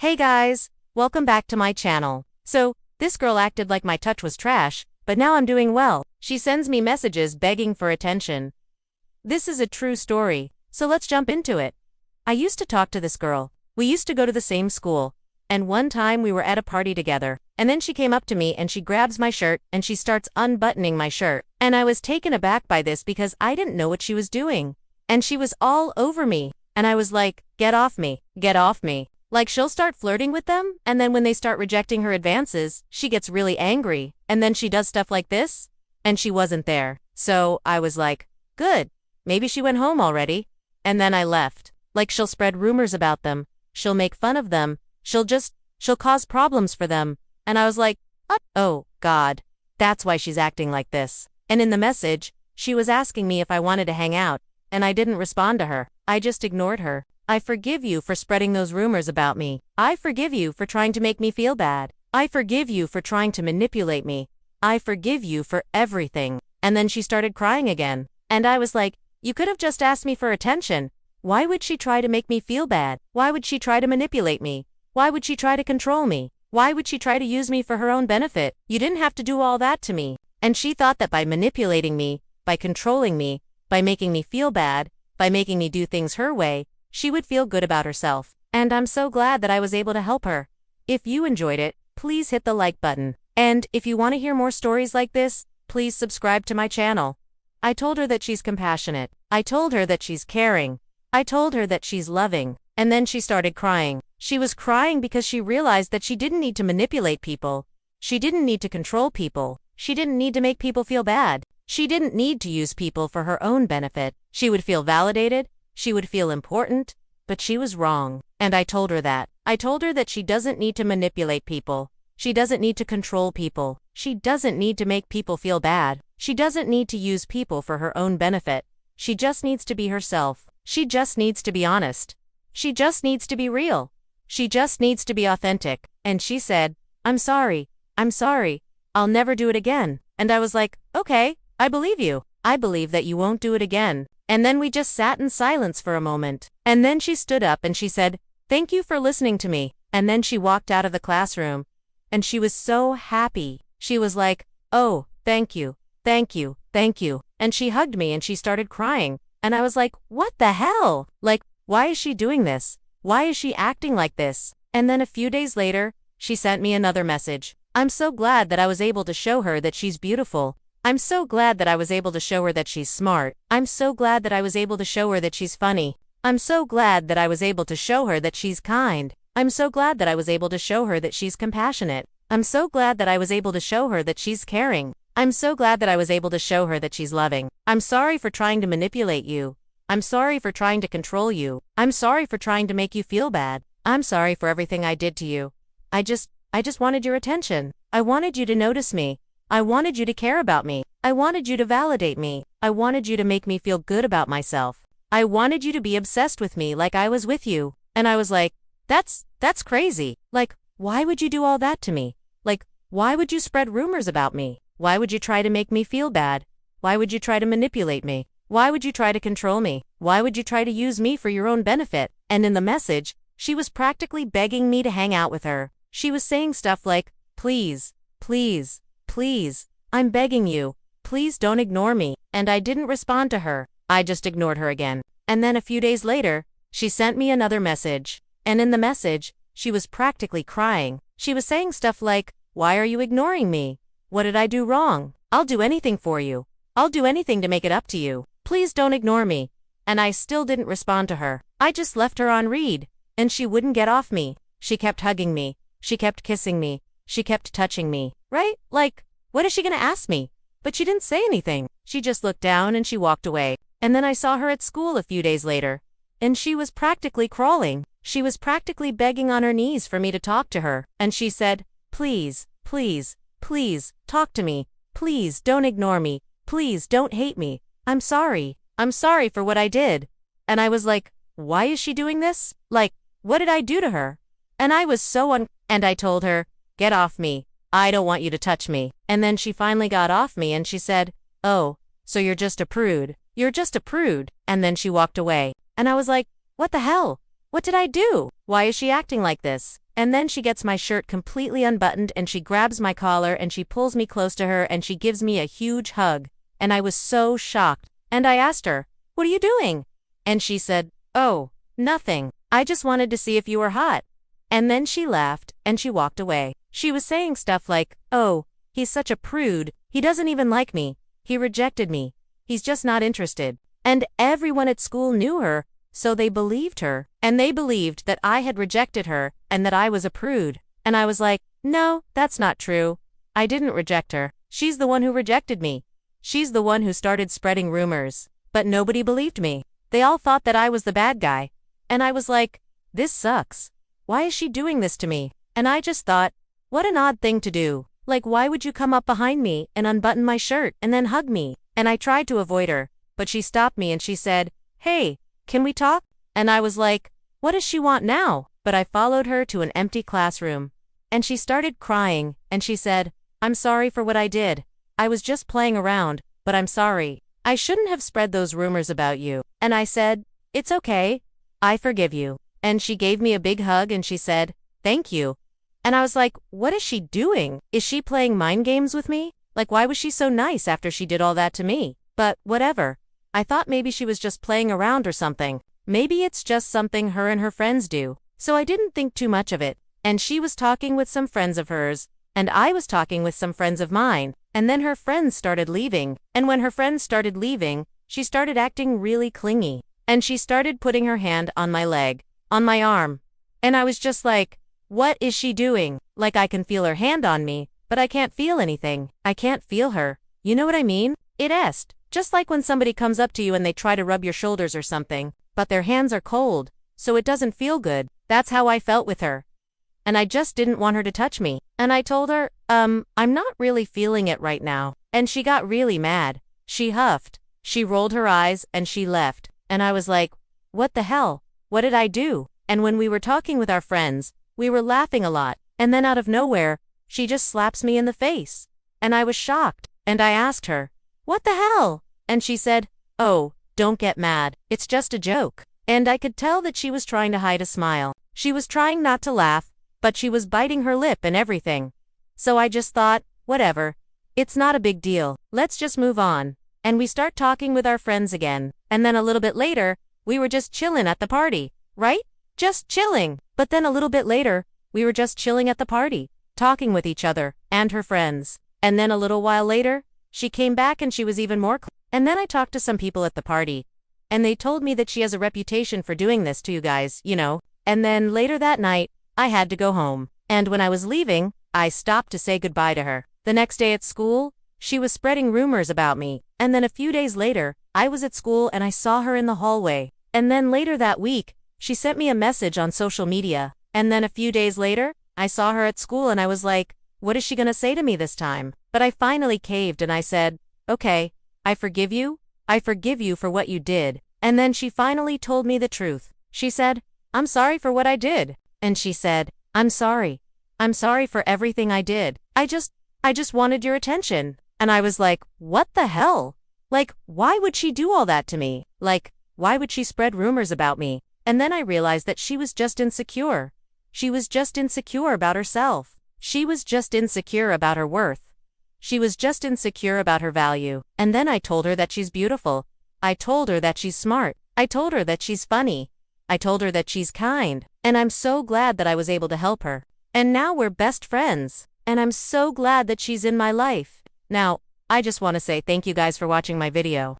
Hey guys, welcome back to my channel. So, this girl acted like my touch was trash, but now I'm doing well. She sends me messages begging for attention. This is a true story, so let's jump into it. I used to talk to this girl. We used to go to the same school. And one time we were at a party together, and then she came up to me and she grabs my shirt and she starts unbuttoning my shirt. And I was taken aback by this because I didn't know what she was doing. And she was all over me. And I was like, get off me, get off me. Like she'll start flirting with them, and then when they start rejecting her advances, she gets really angry, and then she does stuff like this, and she wasn't there. So I was like, good, maybe she went home already. And then I left. Like she'll spread rumors about them, she'll make fun of them, she'll cause problems for them. And I was like, what? Oh, God, that's why she's acting like this. And in the message, she was asking me if I wanted to hang out, and I didn't respond to her. I just ignored her. I forgive you for spreading those rumors about me. I forgive you for trying to make me feel bad. I forgive you for trying to manipulate me. I forgive you for everything. And then she started crying again. And I was like, you could have just asked me for attention. Why would she try to make me feel bad? Why would she try to manipulate me? Why would she try to control me? Why would she try to use me for her own benefit? You didn't have to do all that to me. And she thought that by manipulating me, by controlling me, by making me feel bad, by making me do things her way, she would feel good about herself. And I'm so glad that I was able to help her. If you enjoyed it, please hit the like button. And if you want to hear more stories like this, please subscribe to my channel. I told her that she's compassionate. I told her that she's caring. I told her that she's loving. And then she started crying. She was crying because she realized that she didn't need to manipulate people. She didn't need to control people. She didn't need to make people feel bad. She didn't need to use people for her own benefit. She would feel validated. She would feel important, but she was wrong. And I told her that. I told her that she doesn't need to manipulate people. She doesn't need to control people. She doesn't need to make people feel bad. She doesn't need to use people for her own benefit. She just needs to be herself. She just needs to be honest. She just needs to be real. She just needs to be authentic. And she said, I'm sorry. I'm sorry. I'll never do it again. And I was like, okay, I believe you. I believe that you won't do it again. And then we just sat in silence for a moment. And then she stood up and she said, thank you for listening to me. And then she walked out of the classroom. And she was so happy. She was like, oh, thank you, thank you, thank you. And she hugged me and she started crying. And I was like, what the hell? Like, why is she doing this? Why is she acting like this? And then a few days later, she sent me another message. I'm so glad that I was able to show her that she's beautiful. I'm so glad that I was able to show her that she's smart. I'm so glad that I was able to show her that she's funny. I'm so glad that I was able to show her that she's kind. I'm so glad that I was able to show her that she's compassionate. I'm so glad that I was able to show her that she's caring. I'm so glad that I was able to show her that she's loving. I'm sorry for trying to manipulate you. I'm sorry for trying to control you. I'm sorry for trying to make you feel bad. I'm sorry for everything I did to you. I just wanted your attention. I wanted you to notice me. I wanted you to care about me. I wanted you to validate me. I wanted you to make me feel good about myself. I wanted you to be obsessed with me like I was with you. And I was like, that's crazy. Like, why would you do all that to me? Like, why would you spread rumors about me? Why would you try to make me feel bad? Why would you try to manipulate me? Why would you try to control me? Why would you try to use me for your own benefit? And in the message, she was practically begging me to hang out with her. She was saying stuff like, please, please, please, I'm begging you, please don't ignore me. And I didn't respond to her. I just ignored her again. And then a few days later, she sent me another message. And in the message, she was practically crying. She was saying stuff like, why are you ignoring me? What did I do wrong? I'll do anything for you. I'll do anything to make it up to you. Please don't ignore me. And I still didn't respond to her. I just left her on read. And she wouldn't get off me. She kept hugging me. She kept kissing me. She kept touching me. Right? Like, what is she gonna ask me? But she didn't say anything. She just looked down and she walked away. And then I saw her at school a few days later. And she was practically crawling. She was practically begging on her knees for me to talk to her. And she said, please, please, please, talk to me. Please don't ignore me. Please don't hate me. I'm sorry. I'm sorry for what I did. And I was like, why is she doing this? Like, what did I do to her? And I was so and I told her, get off me. I don't want you to touch me. And then she finally got off me and she said, oh, so you're just a prude. You're just a prude. And then she walked away. And I was like, what the hell? What did I do? Why is she acting like this? And then she gets my shirt completely unbuttoned and she grabs my collar and she pulls me close to her and she gives me a huge hug. And I was so shocked. And I asked her, "What are you doing?" And she said, "Oh, nothing. I just wanted to see if you were hot." And then she laughed and she walked away. She was saying stuff like, "Oh, he's such a prude. He doesn't even like me. He rejected me. He's just not interested." And everyone at school knew her, so they believed her. And they believed that I had rejected her and that I was a prude. And I was like, "No, that's not true. I didn't reject her. She's the one who rejected me. She's the one who started spreading rumors." But nobody believed me. They all thought that I was the bad guy. And I was like, this sucks. Why is she doing this to me? And I just thought, what an odd thing to do. Like, why would you come up behind me and unbutton my shirt and then hug me? And I tried to avoid her, but she stopped me and she said, "Hey, can we talk?" And I was like, what does she want now? But I followed her to an empty classroom. And she started crying, and she said, "I'm sorry for what I did. I was just playing around, but I'm sorry. I shouldn't have spread those rumors about you." And I said, "It's okay. I forgive you." And she gave me a big hug and she said, "Thank you." And I was like, what is she doing? Is she playing mind games with me? Like, why was she so nice after she did all that to me? But whatever. I thought maybe she was just playing around or something. Maybe it's just something her and her friends do. So I didn't think too much of it. And she was talking with some friends of hers, and I was talking with some friends of mine, and then her friends started leaving. And when her friends started leaving, she started acting really clingy. And she started putting her hand on my leg, on my arm. And I was just like, what is she doing? Like, I can feel her hand on me, but I can't feel anything. I can't feel her. You know what I mean? It est. Just like when somebody comes up to you and they try to rub your shoulders or something, but their hands are cold, so it doesn't feel good. That's how I felt with her. And I just didn't want her to touch me. And I told her, I'm not really feeling it right now. And she got really mad. She huffed. She rolled her eyes and she left. And I was like, what the hell? What did I do? And when we were talking with our friends, we were laughing a lot. And then out of nowhere, she just slaps me in the face. And I was shocked. And I asked her, what the hell? And she said, "Oh, don't get mad. It's just a joke." And I could tell that she was trying to hide a smile. She was trying not to laugh, but she was biting her lip and everything. So I just thought, whatever. It's not a big deal. Let's just move on. And we start talking with our friends again. And then a little bit later, we were just chillin' at the party, right? Just chilling. But then a little bit later, we were just chilling at the party, talking with each other and her friends. And then a little while later, she came back and she was even more and then I talked to some people at the party, and they told me that she has a reputation for doing this to you guys, you know. And then later that night, I had to go home. And when I was leaving, I stopped to say goodbye to her. The next day at school, she was spreading rumors about me. And then a few days later, I was at school and I saw her in the hallway. And then later that week, she sent me a message on social media. And then a few days later, I saw her at school and I was like, what is she gonna say to me this time? But I finally caved and I said, okay, I forgive you. I forgive you for what you did. And then she finally told me the truth. She said, I'm sorry for what I did. And she said, I'm sorry. I'm sorry for everything I did. I just wanted your attention. And I was like, what the hell? Like, why would she do all that to me? Like, why would she spread rumors about me? And then I realized that she was just insecure. She was just insecure about herself. She was just insecure about her worth. She was just insecure about her value. And then I told her that she's beautiful. I told her that she's smart. I told her that she's funny. I told her that she's kind. And I'm so glad that I was able to help her. And now we're best friends. And I'm so glad that she's in my life. Now, I just want to say thank you guys for watching my video.